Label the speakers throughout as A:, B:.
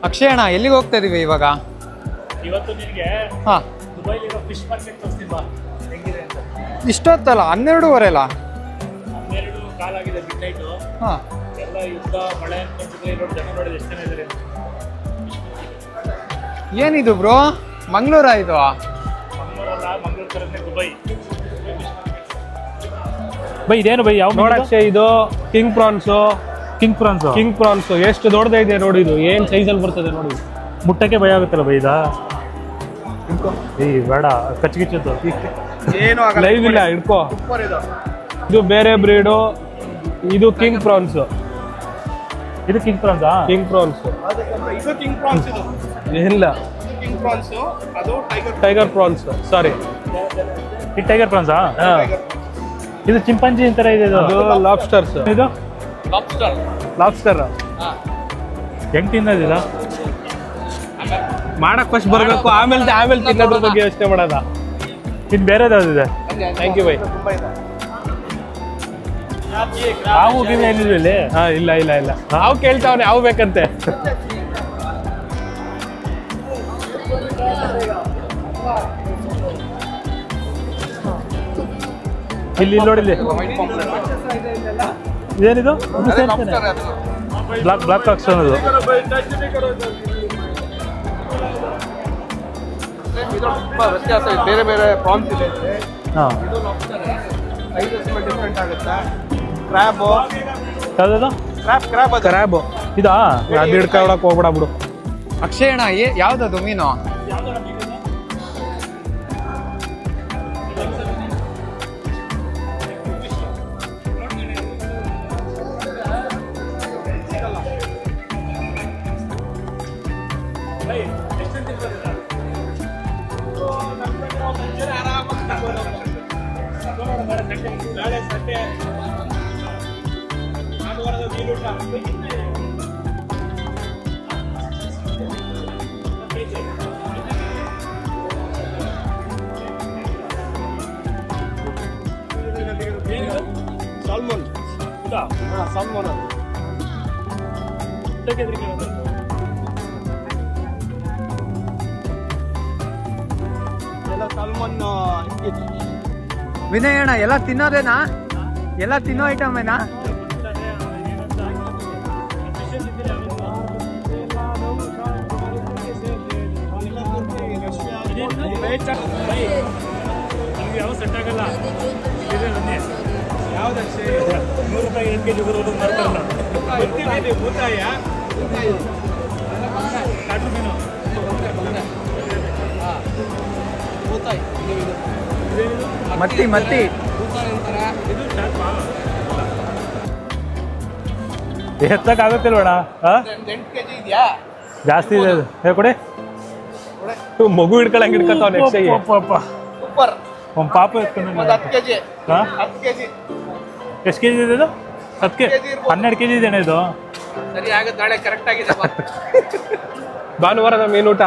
A: ಅಕ್ಷಯ್ ಅಣ್ಣ ಎಲ್ಲಿಗೆ ಹೋಗ್ತಾ ಇದೀವಿ ಇವಾಗ?
B: ಇವತ್ತು ನಿನಗೆ
A: ಹಾ,
B: ದುಬೈಲಿರೋ ಫಿಶ್ ಮಾರ್ಕೆಟ್ ತೋರಿಸ್ತೀನಿ ಬಾ, ಹೆಂಗಿದೆ ಅಂತ.
A: ಇಷ್ಟೊತ್ತಲ್ಲ 12:15 ಅಲ್ಲ?
B: 12 ಕಾಲಾಗಿದೆ ಮಿಡ್ ನೈಟು.
A: ಹಾ,
B: ಎಲ್ಲ ಯುದ್ಧ ಮಳೆ ಅನ್ಕೊಂತಿದ್ರೆ ನೋಡಿ, ಜನ ನೋಡಿದ್ರೆ ಎಷ್ಟು ಜನ ಇದ್ದಾರೆ.
A: ಏನಿದು ಬ್ರೋ? ಮಂಗಳೂರ ಇದು?
B: ಮಂಗಳೂರಲ್ಲ, ಮಂಗಳೂರು ಥರನೇ ದುಬೈ. ಬೈ ಇದೇನು ಬೈ? ಯಾವ
C: ನೋಡಕ್ಕೆ ಇದು ಕಿಂಗ್ ಪ್ರಾನ್ಸು.
B: ಕಿಂಗ್ ಪ್ರಾನ್ಸ್
C: ಎಷ್ಟು ದೊಡ್ಡದಿದೆ ನೋಡಿ, ಇದು ಏನ್ ಸೈಜಲ್ಲಿ ಬರ್ತದೆ ನೋಡಿ.
B: ಮುಟ್ಟಕ್ಕೆ ಭಯ ಆಗುತ್ತಲ್ಲ ಬೈ ಇದಾ? ಏಯ್ ಬೇಡ, ಕಚ್ಚಿಗಿಚ್ಚದ್ದು
A: ಏನು
C: ಲೈವ್ ಇಲ್ಲ, ಹಿಡ್ಕೋ. ಇದು ಬೇರೆ ಬ್ರೀಡು, ಇದು ಕಿಂಗ್ ಪ್ರಾನ್ಸ್.
B: ಇದು ಕಿಂಗ್ ಪ್ರಾನ್ಸಾ?
C: ಕಿಂಗ್ ಪ್ರಾನ್ಸ್
A: ಇದು ಕಿಂಗ್ ಪ್ರಾನ್ಸ್. ಇದು
C: ಇಲ್ಲ,
A: ಕಿಂಗ್ ಪ್ರಾನ್ಸ್, ಅದು
C: ಟೈಗರ್ ಪ್ರಾನ್ಸ್. ಸಾರಿ,
B: ಇದು ಟೈಗರ್ ಪ್ರಾನ್ಸಾ? ಇದು ಚಿಂಪಾಂಜಿ ಥರ ಇದೆ.
C: ಅದು ಲಾಬ್ಸ್ಟರ್ಸ್.
B: ಇದು
C: ಲಾಬ್ಸ್ಟರ್
B: ಹೆಂಗ್ ತಿನ್ನೋದಿಲ್ಲ?
C: ಮಾಡಕ್ ಫಸ್ಟ್ ಬರ್ಬೇಕು, ಆಮೇಲೆ ತಿನ್ನೋದ್ರ ಬಗ್ಗೆ ಯೋಚನೆ ಮಾಡೋದ.
B: ಇನ್ನು ಬೇರೆದು ಯಾವ್ದಿದೆ?
C: Thank you by.
B: ಹಾವು ಗಿವು ಏನಿದೆ ಇಲ್ಲಿ?
C: ಹಾ, ಇಲ್ಲ ಇಲ್ಲ ಇಲ್ಲ, ಹಾವು ಕೇಳ್ತಾವನೆ, ಹಾವು ಬೇಕಂತೆ.
B: ಇಲ್ಲಿ ನೋಡಿಲ್ಲಿ ಇದೇನಿದು? ಬ್ಲಾಕ್ ಕಾಕ್ಸ್ ಅನ್ನೋದು.
A: ವ್ಯತ್ಯಾಸ ಇದೆ, ಬೇರೆ ಬೇರೆ ಪ್ರಾನ್ಸ್ ಇದೆ.
B: ಹಾಂ,
A: ಸೈಜಸ್ ಡಿಫ್ರೆಂಟ್ ಆಗುತ್ತೆ. ಕ್ರ್ಯಾಬ್,
B: ಯಾವ್ದು?
C: ಕ್ರ್ಯಾಬ್
B: ಇದಾ?
C: ಅದು ಹಿಡ್ಕೊಳಕ್ ಹೋಗ್ಬೇಡ ಬಿಡು.
A: ಅಕ್ಷಯ್ ಅಣ್ಣ ಯಾವ್ದದು ಮೀನು?
C: ಸಾಲ್ಮನ್. ಸಾಲ್ಮನ್ ಎಲ್ಲ ಸಾಲ್ಮನ್.
A: ವಿನಯ್ ಅಣ್ಣ ಎಲ್ಲ ತಿನ್ನೋದೇನಾ? ಎಲ್ಲ ತಿನ್ನೋ ಐಟಮ್ ಏನಾ?
B: ಯಾವ ಸೆಟ್ ಆಗಲ್ಲ. ಯಾವ್ದು? 100 ರೂಪಾಯಿ 8 kg ಬರೋದು ಮಾರ್ತಾರಲ್ಲ, ಕಾಟು ಮೀನು.
A: ಮತ್ತಿ
B: ಎತ್ತಕ್ಕಾಗುತ್ತಿಲ್ವಣ? ಜಾಸ್ತಿ ಇದೆ ಅದು. ಹೇ ಕೊಡಿ.
C: ಮಗು ಹಿಡ್ಕೊಳಂಗ್ ಹಿಡ್ಕೊತಾವ.
B: ಒಂದು ಪಾಪ ಎತ್ಕೊಂಡು ಎಷ್ಟು ಕೆ ಜಿ ಇದೆ ಇದು? 10 ಕೆ 12 ಕೆ ಜಿ ಇದೆ ಇದು.
A: ಸರಿ ಆಗುತ್ತೆ, ನಾಳೆ ಕರೆಕ್ಟ್ ಆಗಿದೆ.
C: ಭಾನುವಾರದ ಮೀನೂಟ.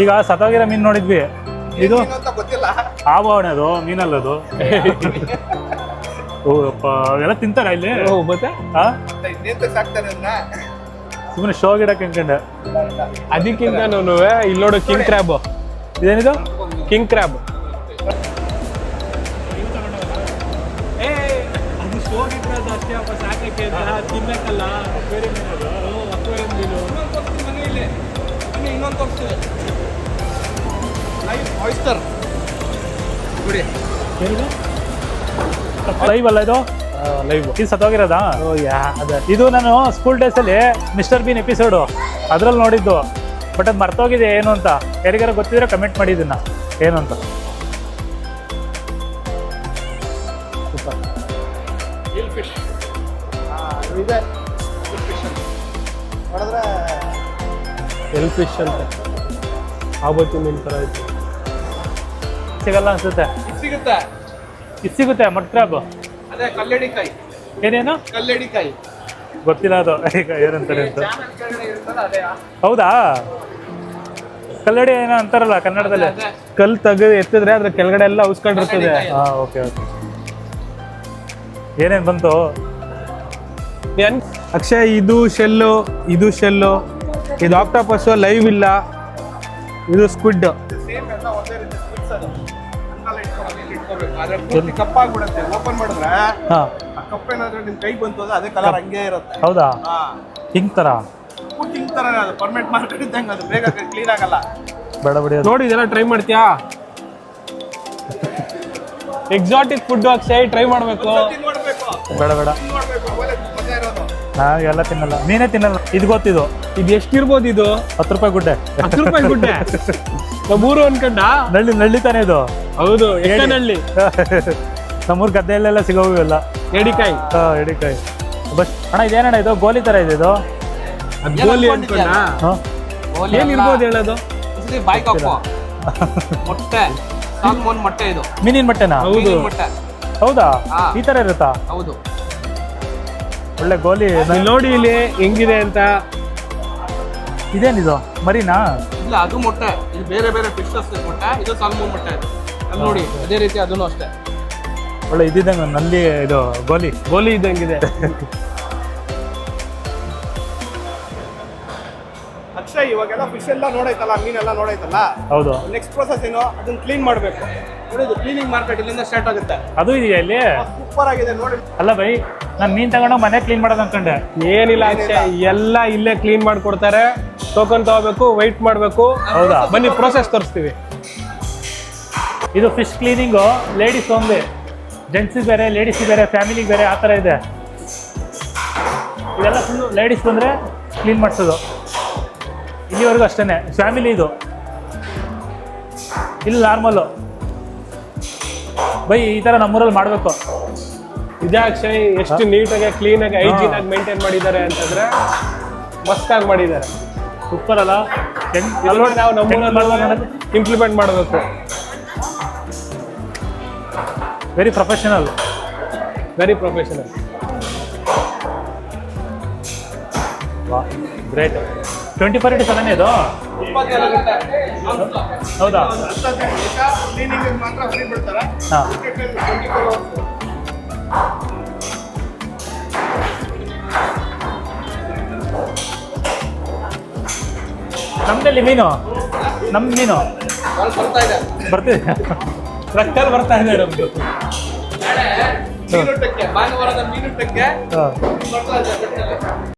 B: ಈಗ ಸತ್ತೋಗಿರೋ ಮೀನು ನೋಡಿದ್ವಿ, ಇದು
A: ಗೊತ್ತಿಲ್ಲ.
B: ಆವರಣೆ ಅದು ಮೀನಲ್ಲದು. ಓಪ್ಪ, ಎಲ್ಲ ತಿಂತಾರ ಇಲ್ಲಿ?
C: ಮತ್ತೆ
B: ಸುಮ್ಮನೆ ಶೋ ಗಿಡಕ್ಕೆ ಅನ್ಕೊಂಡೆ.
C: ಅದಕ್ಕಿಂತ ಇಲ್ಲಿ ನೋಡು, ಕಿಂಗ್ ಕ್ರ್ಯಾಬ್.
B: ಇದೇನಿದು?
C: King crab.
B: ಅದು ಶೋ ಗಿಡ ಅಷ್ಟೇ ಅಪ್ಪ, ಸಾಕಕ್ಕೆ ತಿನ್ನಕ್ಕಲ್ಲ. ಬೇರೆ ಮೀನದು ಅಕ್ವೇರಿಯಂ ಮೀನು.
A: ಇನ್ನೊಂದು ತೋರಿಸ್ತೀವಿ. ಆಯಿಸ್ಟರ್ ನೋಡಿ.
B: ಏನಿದು? ಲೈವ್ ಅಲ್ಲ ಇದು?
C: ಲೈವ್.
B: ಇದು ಸತ್ತೋಗಿರೋದಾ? ಇದು ನಾನು ಸ್ಕೂಲ್ ಡೇಸಲ್ಲಿ ಮಿಸ್ಟರ್ ಬೀನ್ ಎಪಿಸೋಡು ಅದ್ರಲ್ಲಿ ನೋಡಿದ್ದು, ಬಟ್ ಅದು ಮರ್ತೋಗಿದೆ ಏನು ಅಂತ. ಯಾರಿಗಾರ ಗೊತ್ತಿದ್ರೆ ಕಮೆಂಟ್ ಮಾಡಿ ಇದನ್ನ ಏನು ಅಂತ.
A: ಫಿಶ್ ಇದೆ. ನೋಡಿದ್ರೆ
C: ಎಲ್ ಫಿಶ್ ಅಂತ ಆವತ್ತು ಮೀನು ಥರ ಇತ್ತು.
B: ಸಿಗಲ್ಲ ಅನ್ಸುತ್ತೆ.
A: ಸಿಗುತ್ತೆ,
B: ಇದು ಸಿಗುತ್ತೆ. ಮಡ್ ಕ್ರಾಬ್
A: ಅದೇ ಕಲ್ಲಡಿಕಾಯಿ.
B: ಏನೇನು?
A: ಕಲ್ಲಡಿಕಾಯಿ
B: ಗೊತ್ತಿಲ್ಲ ಅದು ಈಗ ಏನಂತಾರೆ ಅಂತ.
A: ಅದೇ
B: ಹೌದಾ? ಕಲ್ಲಡಿ ಏನೋ ಅಂತಾರಲ್ಲ ಕನ್ನಡದಲ್ಲಿ.
C: ಕಲ್ಲು ತೆಗೆದು ಎತ್ತಿದ್ರೆ ಅದ್ರ ಕೆಳಗಡೆ ಎಲ್ಲ ಉಸ್ಕೊಂಡಿರ್ತದೆ.
B: Okay okay. ಏನೇನು ಬಂತು?
C: ಅಕ್ಷಯ್ ಇದು ಶೆಲ್ಲು, ಇದು ಶೆಲ್ಲು, ಇದು ಆಕ್ಟೋಪಸ್ ಲೈವ್ ಇಲ್ಲ, ಇದು ಸ್ಕ್ವಿಡ್.
D: ಸೇಮ್ ಎಲ್ಲ ಒಂದೇ ರೀತಿ ಸ್ವಿಟ್ಸ್ ಅದು ಹಂಗಲ್ಲ ಇಟ್ಕೋಬೇಕು. ಆದ್ರೆ ಪೂರ್ತಿ ಕಪ್ಪಾಗ್ಬಿಡುತ್ತೆ. ಓಪನ್ ಮಾಡಿದ್ರೆ
B: ಹಾಂ
D: ಆ ಕಪ್ ಏನಾದ್ರೆ ನಿಮ್ ಕೈ ಬಂತು ಅಂದ್ರೆ ಅದೇ ಕಲರ್ ಹಂಗೆ ಇರುತ್ತೆ.
B: ಹೌದಾ
D: ಹಾ
B: ಹಿಂಗ್ ಥರ
D: ಪೂರ್ತಿ ಹಿಂಗ್ ತರ ಅದು ಪರ್ಮನೆಂಟ್ ಮಾರ್ಕೆಟ್ ಇದ್ದಂಗೆ ಅದು ಬೇಗ ಕ್ಲೀನ್ ಆಗಲ್ಲ.
B: ಬೇಡ ಬಿಡಿ ಅದು.
C: ನೋಡಿ ಇದೆಲ್ಲ ಟ್ರೈ ಮಾಡ್ತೀಯಾ? ಎಕ್ಸಾಟಿಕ್ ಫುಡ್ ಅಕ್ಷಯ್ ಟ್ರೈ ಮಾಡಬೇಕು.
D: ನೋಡ್ಬೇಕು
B: ಬೇಡ ಬೇಡ
D: ನೋಡ್ಬೇಕು ಒಳ್ಳೆ ಮಜಾ ಇರೋದು.
B: ಎಲ್ಲ ತಿನ್ನಲ್ಲ, ನೀನೇ ತಿನ್ನಲ್ಲ. ಇದು ಗೊತ್ತಿದು
C: ಇದು ಎಷ್ಟಿರ್ಬೋದು? ಇದು
B: 10 ರೂಪಾಯಿ ಗುಡ್ಡೆ.
C: 10 ರೂಪಾಯಿ ಗುಡ್ಡೆ. ನಮ್ಮೂರು ಅನ್ಕಂಡ.
B: ನಳ್ಳಿ ತಾನೇ ಇದು.
C: ಹೌದು, ಎಕ್ಕನಹಳ್ಳಿ.
B: ನಮ್ಮೂರ್ ಗದ್ದೆಯಲ್ಲೆಲ್ಲ ಸಿಗೋವು ಎಲ್ಲ
C: ಎಡಿಕಾಯಿ.
B: ಎಡಿಕಾಯಿ. ಬಸ್ ಅಣ್ಣ ಇದೇನಣ್ಣ ಇದು ಗೋಲಿ ಥರ ಇದೆ ಇದು?
C: ಗೋಲಿ ಅನ್ಕೊಂಡ.
B: ಹಾಂ
C: ಏನಿರ್ಬೋದು ಹೇಳೋದು?
E: ಬಾಯ್ಕ್ ಹಾಕೋ ಮೊಟ್ಟೆ, ಸಾಲ್ಮೋನ್ ಮೊಟ್ಟೆ ಇದು.
B: ಮೀನಿನ ಮೊಟ್ಟೆನಾ?
C: ಹೌದು.
E: ಮೀನಿನ್ ಮೊಟ್ಟೆ
B: ಹೌದಾ
E: ಹಾ.
B: ಈ ಥರ ಇರುತ್ತಾ?
E: ಹೌದು.
B: ಒಳ್ಳೆ ಗೋಲಿ.
C: ಇಲ್ಲಿ ನೋಡಿ ಇಲ್ಲಿ ಹೆಂಗಿದೆ ಅಂತ.
B: ಇದೇನಿದು ಮರಿನಾ?
E: ಇಲ್ಲ, ಅದು ಮೊಟ್ಟೆ. ಇದು ಬೇರೆ ಬೇರೆ ಫಿಶಸ್ ಮೊಟ್ಟೆ, ಇದು ಸಾಲ್ಮೋನ್ ಮೊಟ್ಟೆ. ಇದು ಅಲ್ಲಿ ನೋಡಿ ಅದೇ ರೀತಿ ಅದನ್ನು ಅಷ್ಟೇ.
B: ಒಳ್ಳೆ ಇದ್ದಿದ್ದಂಗೆ ನಲ್ಲಿ ಇದು ಗೋಲಿ.
C: ಗೋಲಿ ಇದ್ದಂಗಿದೆ.
D: ಅಕ್ಷಯ್ ಇವಾಗೆಲ್ಲ ಫಿಶ್ ಎಲ್ಲ ನೋಡೈತಲ್ಲ, ಮೀನೆಲ್ಲ ನೋಡೈತಲ್ಲ,
B: ಹೌದು.
D: ನೆಕ್ಸ್ಟ್ ಪ್ರೊಸೆಸ್ ಏನು? ಅದನ್ನ ಕ್ಲೀನ್ ಮಾಡಬೇಕು. ನೋಡಿ ಕ್ಲೀನಿಂಗ್ ಮಾರ್ಕೆಟ್ ಇಲ್ಲಿಂದ ಸ್ಟಾರ್ಟ್ ಆಗುತ್ತೆ.
B: ಅದು ಇದೆಯಾ ಇಲ್ಲಿ?
D: ಸೂಪರ್ ಆಗಿದೆ ನೋಡಿ.
B: ಅಲ್ಲ ಬೈ, ನಾನು ಮೀನ್ ತಗೊಂಡು ಮನೆ ಕ್ಲೀನ್ ಮಾಡೋದು ಅನ್ಕೊಂಡೆ.
C: ಏನಿಲ್ಲ ಅಕ್ಷಯ್, ಎಲ್ಲ ಇಲ್ಲೇ ಕ್ಲೀನ್ ಮಾಡ್ಕೊಡ್ತಾರೆ. ಟೋಕನ್ ತಗೋಬೇಕು, ವೈಟ್ ಮಾಡಬೇಕು.
B: ಹೌದಾ?
C: ಬನ್ನಿ ಪ್ರೋಸೆಸ್ ತೋರಿಸ್ತೀವಿ.
B: ಇದು ಫಿಶ್ ಕ್ಲೀನಿಂಗು ಲೇಡೀಸ್ ಓನ್ಲಿ. ಜೆಂಟ್ಸಿಗೆ ಬೇರೆ, ಲೇಡೀಸಿಗೆ ಬೇರೆ, ಫ್ಯಾಮಿಲಿಗೆ ಬೇರೆ, ಆ ಥರ ಇದೆ. ಇದೆಲ್ಲ ಫುಲ್ಲು ಲೇಡೀಸ್ ಬಂದರೆ ಕ್ಲೀನ್ ಮಾಡಿಸೋದು. ಇಲ್ಲಿವರೆಗೂ ಅಷ್ಟೇ ಫ್ಯಾಮಿಲಿ. ಇದು ಇಲ್ಲಿ ನಾರ್ಮಲ್ಲು. ಬೈ ಈ ಥರ ನಮ್ಮೂರಲ್ಲಿ ಮಾಡಬೇಕು.
C: ಇದೇ ಅಕ್ಷಯ್, ಎಷ್ಟು ನೀಟಾಗಿ ಕ್ಲೀನಾಗಿ ಹೈಜೀನ್ ಆಗಿ ಮೇಂಟೈನ್ ಮಾಡಿದ್ದಾರೆ ಅಂತಂದ್ರೆ ಮಸ್ತಾಗಿ ಮಾಡಿದ್ದಾರೆ.
B: ಸೂಪರ್ ಅಲ್ಲ?
C: ನೋಡಿ ನಾವು ನಮ್ಮೂರಲ್ಲಿ ಇಂಪ್ಲಿಮೆಂಟ್ ಮಾಡಬೇಕು.
B: Very professional.
C: Very professional.
B: Great. 24/7 ಇದು?
E: 24 ಗಂಟೆ.
B: ಹೌದಾ?
D: ಕ್ಲೀನಿಂಗ್ ಮಾತ್ರ ಫ್ರೀ ಬಿಡ್ತಾರೆ.
B: ಹಾಂ. ನಮ್ಮಲ್ಲಿ ಮೀನು, ನಮ್ಮ ಮೀನು
E: ಕಾಲ್ ಬರ್ತಾ ಇದೆ.
B: ಬರ್ತಿದೆ.
C: ಟ್ರಕ್ಕಲ್ಲಿ ಬರ್ತಾ ಇದೆ ನಮ್ದು.
E: ಮೀನುಟ್ಟಕ್ಕೆ ಭಾನುವಾರದ ಮೀನುಟ್ಟಕ್ಕೆ
B: ಹಾಂ.
E: ಬರ್ತಾ ಇದೆ.